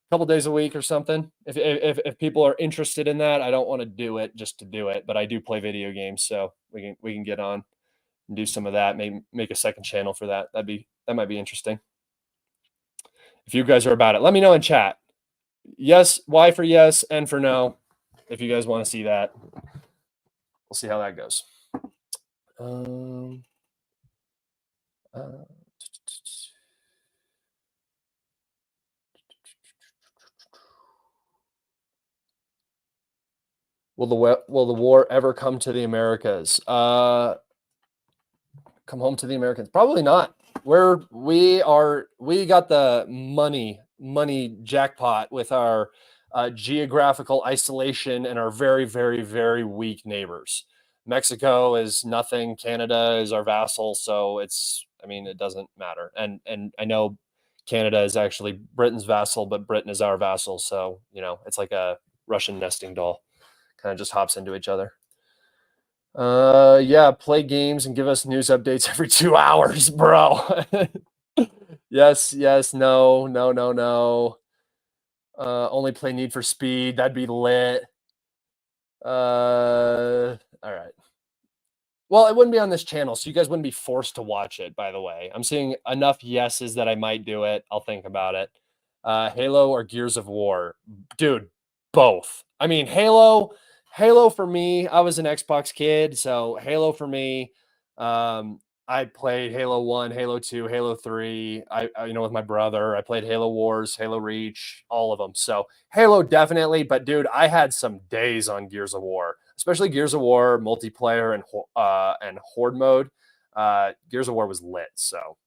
couple days a week or something. If people are interested in that, I don't want to do it just to do it, but I do play video games, so we can get on and do some of that. Maybe make a second channel for that. That might be interesting. If you guys are about it, let me know in chat. Yes, Y for yes, N for no. If you guys want to see that, we'll see how that goes. Will the war ever come to the Americas? Come home to the Americans? Probably not. We got the money jackpot with our geographical isolation and our very, very, very weak neighbors. Mexico is nothing. Canada is our vassal, so it doesn't matter. And I know Canada is actually Britain's vassal, but Britain is our vassal, so it's like a Russian nesting doll. Kind of just hops into each other. Yeah, play games and give us news updates every 2 hours, bro. Yes, no. Only play Need for Speed. That'd be lit. All right. Well, it wouldn't be on this channel, so you guys wouldn't be forced to watch it, by the way. I'm seeing enough yeses that I might do it. I'll think about it. Halo or Gears of War? Dude, both. I mean, Halo for me, I was an Xbox kid, so Halo for me. I played Halo 1, Halo 2, Halo 3. I with my brother. I played Halo Wars, Halo Reach, all of them. So Halo definitely, but dude, I had some days on Gears of War, especially Gears of War multiplayer and horde mode. Gears of War was lit. So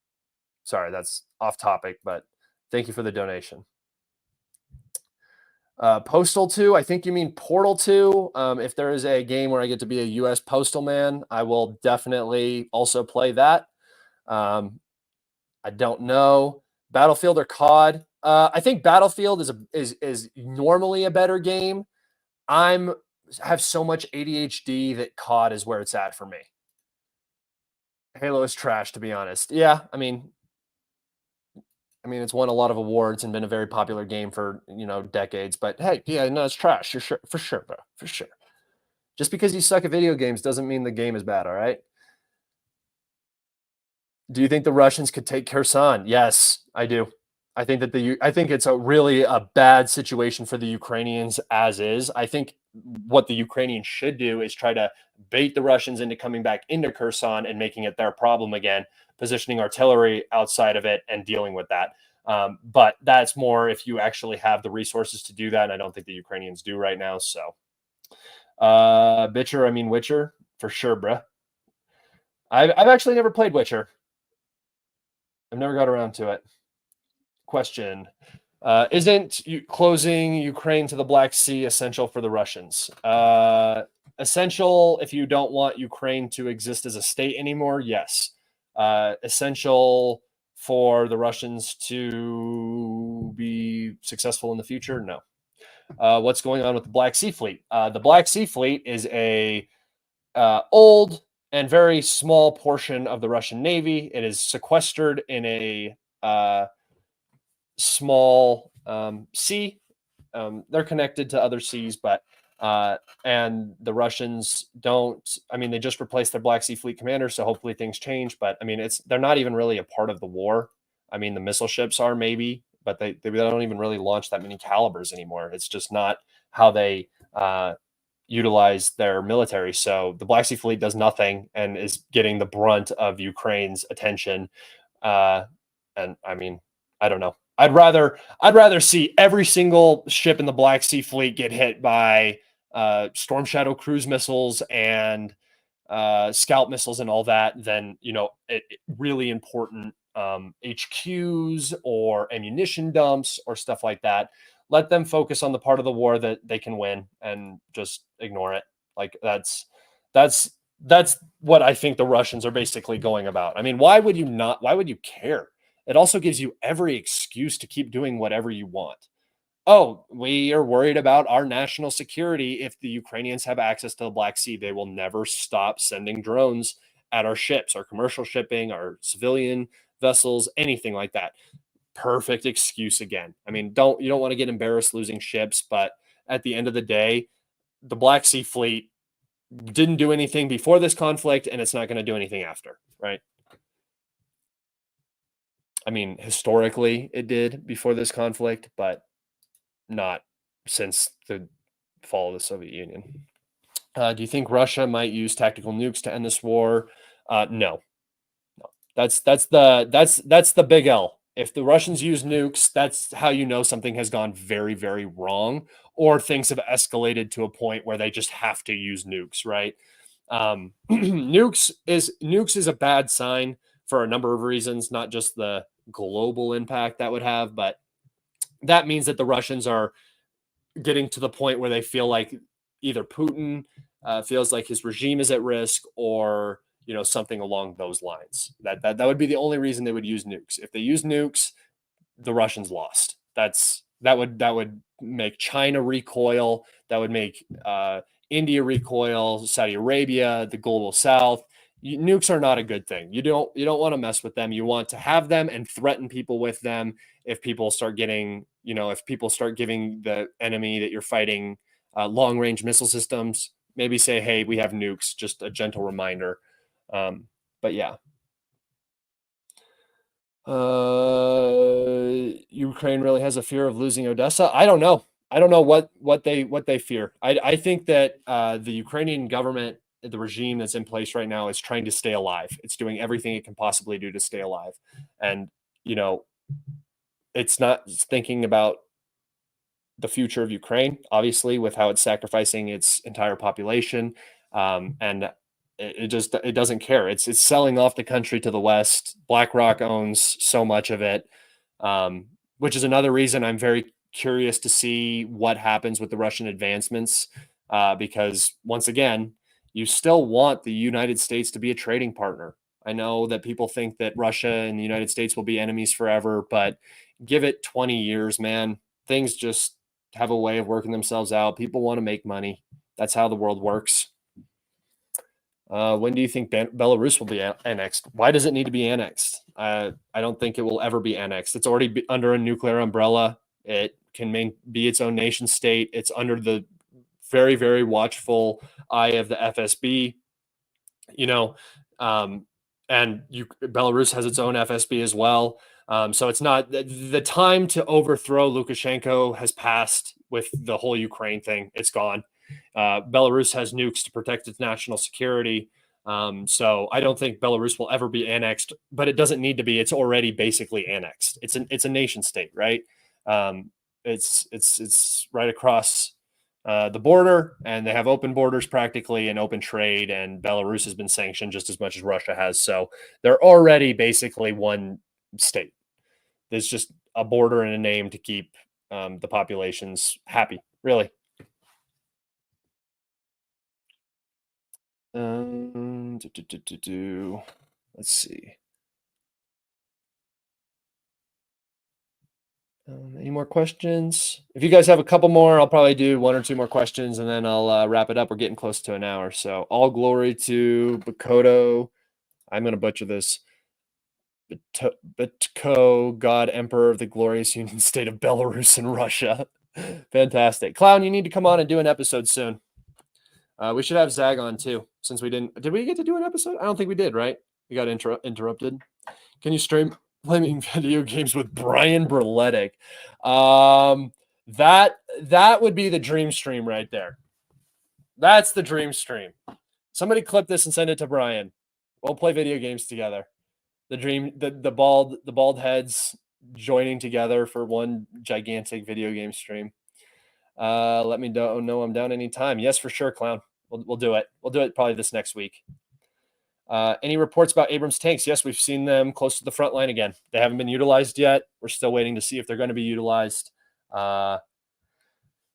sorry, that's off topic, but thank you for the donation. Postal 2, I think you mean Portal 2. If there is a game where I get to be a U.S. postal man, I will definitely also play that. I don't know. Battlefield or COD? I think Battlefield is normally a better game. Have so much ADHD that COD is where it's at for me. Halo is trash, to be honest. Yeah, I mean, it's won a lot of awards and been a very popular game for decades. But hey, yeah, no, it's trash. For sure, bro, for sure. Just because you suck at video games doesn't mean the game is bad. All right. Do you think the Russians could take Kherson? Yes, I do. I think it's really a bad situation for the Ukrainians as is. I think what the Ukrainians should do is try to bait the Russians into coming back into Kherson and making it their problem again, positioning artillery outside of it and dealing with that. But that's more if you actually have the resources to do that. And I don't think the Ukrainians do right now. So, Witcher, for sure, bruh. I've actually never played Witcher. I've never got around to it. Question. Isn't closing Ukraine to the Black Sea essential for the Russians? Essential if you don't want Ukraine to exist as a state anymore, yes. Essential for the Russians to be successful in the future, no. What's going on with the Black Sea Fleet? The Black Sea Fleet is a old and very small portion of the Russian Navy. It is sequestered in a small sea. They're connected to other seas, but and the Russians they just replaced their Black Sea Fleet commander, so hopefully things change. But they're not even really a part of the war. The missile ships are maybe, but they don't even really launch that many calibers anymore. It's just not how they utilize their military. So the Black Sea Fleet does nothing and is getting the brunt of Ukraine's attention. And I don't know. I'd rather see every single ship in the Black Sea Fleet get hit by Storm Shadow cruise missiles and scout missiles and all that than really important HQs or ammunition dumps or stuff like that. let them focus on the part of the war that they can win and just ignore it. Like that's that's what I think the Russians are basically going about. I mean, why would you not? Why would you care? It also gives you every excuse to keep doing whatever you want. Oh, we are worried about our national security. If the Ukrainians have access to the Black Sea, they will never stop sending drones at our ships, our commercial shipping, our civilian vessels, anything like that. Perfect excuse again. I mean, you don't want to get embarrassed losing ships, but at the end of the day, the Black Sea fleet didn't do anything before this conflict, and it's not going to do anything after, right? I mean, historically, it did before this conflict, but not since the fall of the Soviet Union. Do you think Russia might use tactical nukes to end this war? No. That's the big L. If the Russians use nukes, that's how you know something has gone very, very wrong, or things have escalated to a point where they just have to use nukes, right? Nukes is a bad sign for a number of reasons, not just the global impact that would have, but that means that the Russians are getting to the point where they feel like either Putin feels like his regime is at risk, or something along those lines. That would be the only reason they would use nukes. If they use nukes, the Russians lost. That would make China recoil. That would make India recoil. Saudi Arabia, the global South. Nukes are not a good thing. You don't want to mess with them. You want to have them and threaten people with them. If people start giving the enemy that you're fighting long range missile systems, maybe say, hey, we have nukes. Just a gentle reminder. But yeah. Ukraine really has a fear of losing Odessa. I don't know. I don't know what they fear. I think that the Ukrainian government, the regime that's in place right now, is trying to stay alive. It's doing everything it can possibly do to stay alive, and it's not thinking about the future of Ukraine, obviously, with how it's sacrificing its entire population, and it doesn't care. It's selling off the country to the West. BlackRock owns so much of it, which is another reason I'm very curious to see what happens with the Russian advancements, because once again, you still want the United States to be a trading partner. I know that people think that Russia and the United States will be enemies forever, but give it 20 years, man. Things just have a way of working themselves out. People want to make money. That's how the world works. When do you think Belarus will be annexed? Why does it need to be annexed? I don't think it will ever be annexed. It's already under a nuclear umbrella. It can be its own nation state. It's under the very, very watchful eye of the FSB. And Belarus has its own FSB as well. So it's not the time to overthrow Lukashenko has passed with the whole Ukraine thing. It's gone. Belarus has nukes to protect its national security. So I don't think Belarus will ever be annexed, but it doesn't need to be. It's already basically annexed. It's a nation state, right? It's right across the border, and they have open borders practically and open trade. And Belarus has been sanctioned just as much as Russia has. So they're already basically one state. There's just a border and a name to keep the populations happy, really. Let's see. Any more questions? If you guys have a couple more, I'll probably do one or two more questions, and then I'll wrap it up. We're getting close to an hour. So all glory to Bakoto. I'm going to butcher this. Batko, God Emperor of the glorious Union State of Belarus and Russia. Fantastic. Clown, you need to come on and do an episode soon. We should have Zag on too, since we didn't. Did we get to do an episode? I don't think we did, right? We got interrupted. Can you stream playing video games with Brian Berletic? That would be the dream stream right there. That's the dream stream. Somebody clip this and send it to Brian. We'll play video games together. The bald heads joining together for one gigantic video game stream. Let me know I'm down anytime. Yes, for sure, Clown. We'll do it. We'll do it probably this next week. Any reports about Abrams tanks? Yes, we've seen them close to the front line again. They haven't been utilized yet. We're still waiting to see if they're going to be utilized.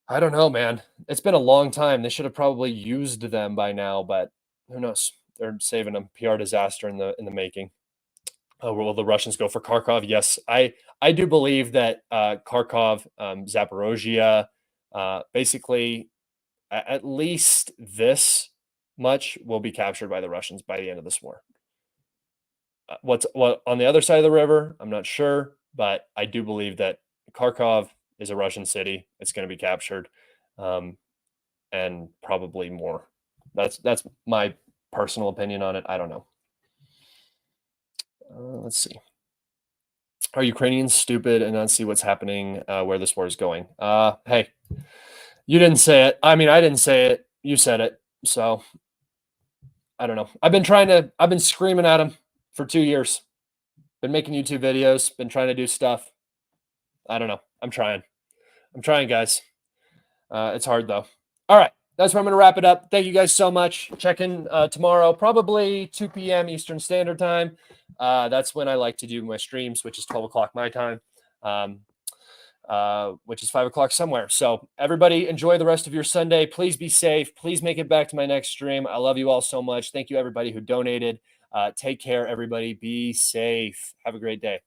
I don't know, man. It's been a long time. They should have probably used them by now, but who knows? They're saving them. PR disaster in the making. Will the Russians go for Kharkov? Yes, I do believe that Kharkov, Zaporozhye, basically at least this much will be captured by the Russians by the end of this war. What's what on the other side of the river? I'm not sure, but I do believe that Kharkov is a Russian city. It's going to be captured, um, and probably more. That's my personal opinion on it. I don't know. Let's see. Are Ukrainians stupid and not see what's happening where this war is going? Hey, you didn't say it. I mean, I didn't say it. You said it. So I don't know. I've been screaming at him for 2 years. Been making YouTube videos, been trying to do stuff. I don't know. I'm trying, guys. It's hard though. All right. That's where I'm going to wrap it up. Thank you guys so much. Check in tomorrow, probably 2 p.m. Eastern Standard Time. That's when I like to do my streams, which is 12 o'clock my time, which is 5 o'clock somewhere. So everybody enjoy the rest of your Sunday. Please be safe. Please make it back to my next stream. I love you all so much. Thank you, everybody who donated. Take care, everybody. Be safe. Have a great day.